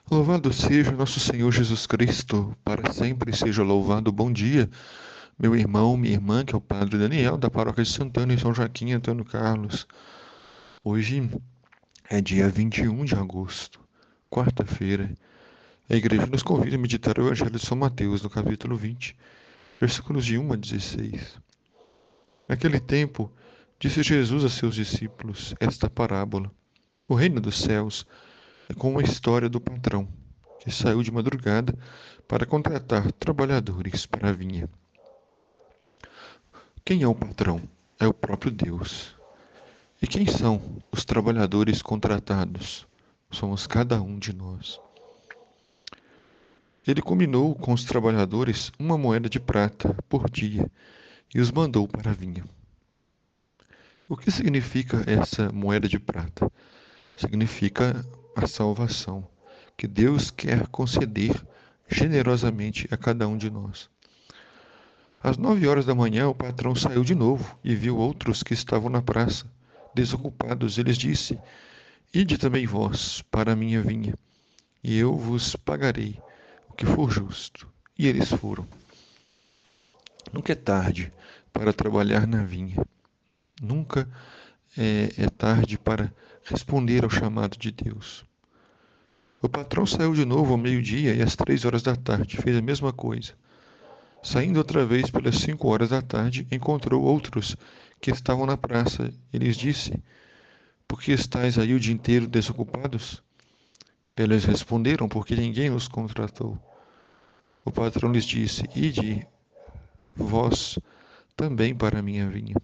Louvado seja nosso Senhor Jesus Cristo, para sempre seja louvado. Bom dia, meu irmão, minha irmã, que é o Padre Daniel, da Paróquia de Santana, em São Joaquim, Antônio Carlos. Hoje é dia 21 de agosto, quarta-feira. A igreja nos convida a meditar o Evangelho de São Mateus, no capítulo 20, versículos de 1 a 16. Naquele tempo, disse Jesus a seus discípulos esta parábola: O reino dos céus é como a história do patrão, que saiu de madrugada para contratar trabalhadores para a vinha. Quem é o patrão? É o próprio Deus. E quem são os trabalhadores contratados? Somos cada um de nós. Ele combinou com os trabalhadores uma moeda de prata por dia e os mandou para a vinha. O que significa essa moeda de prata? Significa a salvação, que Deus quer conceder generosamente a cada um de nós. Às 9 horas da manhã, o patrão saiu de novo e viu outros que estavam na praça, desocupados. Ele lhes disse: Ide também vós para a minha vinha, e eu vos pagarei o que for justo. E eles foram. Nunca é tarde para trabalhar na vinha. Nunca é tarde para responder ao chamado de Deus. O patrão saiu de novo ao meio-dia e às 3 horas da tarde fez a mesma coisa. Saindo outra vez pelas 5 horas da tarde, encontrou outros que estavam na praça e lhes disse: Por que estáis aí o dia inteiro desocupados? Eles responderam: Porque ninguém nos contratou. O patrão lhes disse: Ide vós também para a minha vinha.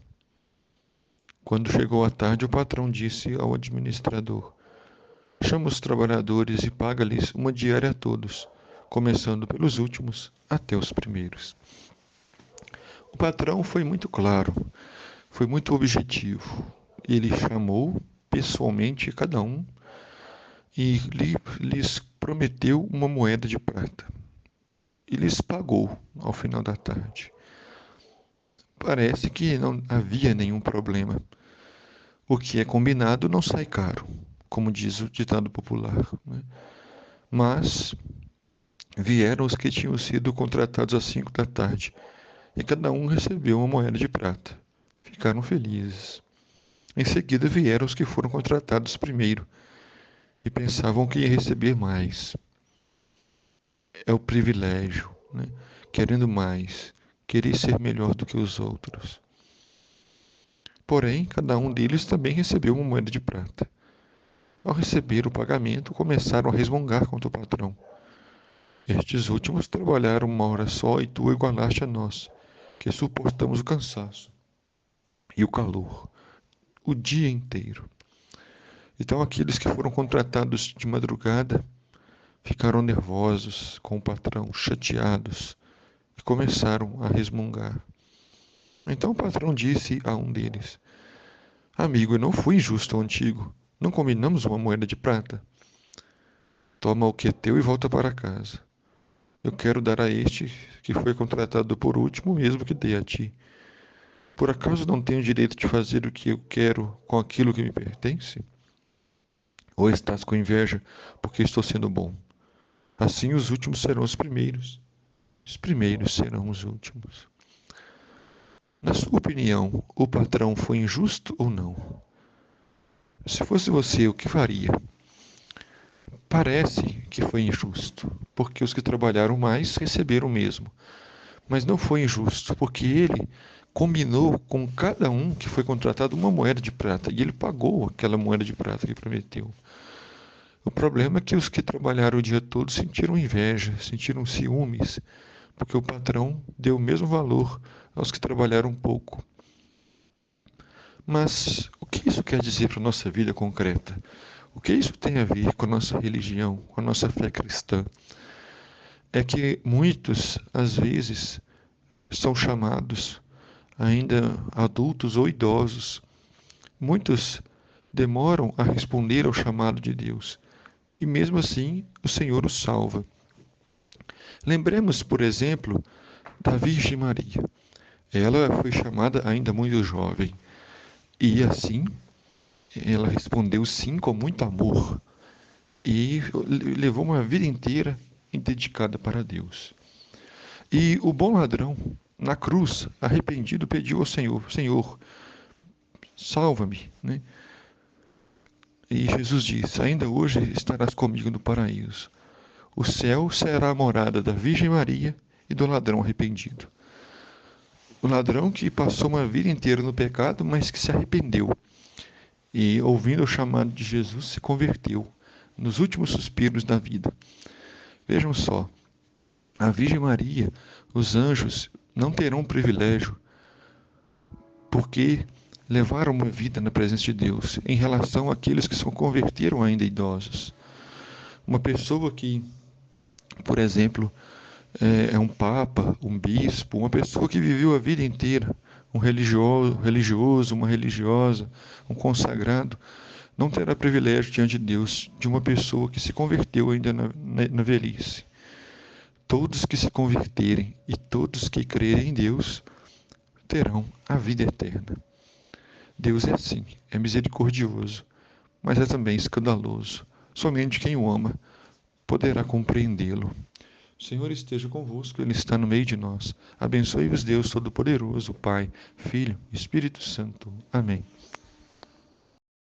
Quando chegou a tarde, o patrão disse ao administrador: Chama os trabalhadores e paga-lhes uma diária a todos, começando pelos últimos até os primeiros. O patrão foi muito claro, foi muito objetivo. Ele chamou pessoalmente cada um e lhes prometeu uma moeda de prata. E lhes pagou ao final da tarde. Parece que não havia nenhum problema. O que é combinado não sai caro, como diz o ditado popular, né? Mas vieram os que tinham sido contratados às 5 da tarde, e cada um recebeu uma moeda de prata. Ficaram felizes. Em seguida vieram os que foram contratados primeiro, e pensavam que ia receber mais. É o privilégio, né? Querendo mais, querer ser melhor do que os outros. Porém, cada um deles também recebeu uma moeda de prata. Ao receber o pagamento, começaram a resmungar contra o patrão. Estes últimos trabalharam 1 hora só e tu igualaste a nós, que suportamos o cansaço e o calor o dia inteiro. Então, aqueles que foram contratados de madrugada ficaram nervosos com o patrão, chateados, e começaram a resmungar. Então o patrão disse a um deles: Amigo, eu não fui injusto ao antigo. Não combinamos uma moeda de prata? Toma o que é teu e volta para casa. Eu quero dar a este que foi contratado por último, mesmo que dê a ti. Por acaso não tenho direito de fazer o que eu quero com aquilo que me pertence? Ou estás com inveja porque estou sendo bom? Assim os últimos serão os primeiros serão os últimos. Na sua opinião, o patrão foi injusto ou não? Se fosse você, o que faria? Parece que foi injusto, porque os que trabalharam mais receberam o mesmo. Mas não foi injusto, porque ele combinou com cada um que foi contratado uma moeda de prata e ele pagou aquela moeda de prata que prometeu. O problema é que os que trabalharam o dia todo sentiram inveja, sentiram ciúmes, porque o patrão deu o mesmo valor aos que trabalharam pouco. Mas o que isso quer dizer para a nossa vida concreta? O que isso tem a ver com a nossa religião, com a nossa fé cristã? É que muitos, às vezes, são chamados ainda adultos ou idosos. Muitos demoram a responder ao chamado de Deus. E mesmo assim, o Senhor os salva. Lembremos, por exemplo, da Virgem Maria. Ela foi chamada ainda muito jovem. E assim, ela respondeu sim com muito amor. e levou uma vida inteira dedicada para Deus. E o bom ladrão, na cruz, arrependido, pediu ao Senhor: Senhor, salva-me, né? E Jesus disse: ainda hoje estarás comigo no paraíso. O céu será a morada da Virgem Maria e do ladrão arrependido. O ladrão que passou uma vida inteira no pecado, mas que se arrependeu e, ouvindo o chamado de Jesus, se converteu nos últimos suspiros da vida. Vejam só, a Virgem Maria, os anjos não terão o privilégio porque levaram uma vida na presença de Deus em relação àqueles que se converteram ainda idosos. Uma pessoa que, por exemplo, é um papa, um bispo, uma pessoa que viveu a vida inteira, um religioso, uma religiosa, um consagrado, não terá privilégio diante de Deus de uma pessoa que se converteu ainda na velhice. Todos que se converterem e todos que crerem em Deus terão a vida eterna. Deus é assim, é misericordioso, mas é também escandaloso. Somente quem o ama poderá compreendê-lo. O Senhor esteja convosco, Ele está no meio de nós. Abençoe-vos, Deus Todo-Poderoso, Pai, Filho e Espírito Santo. Amém.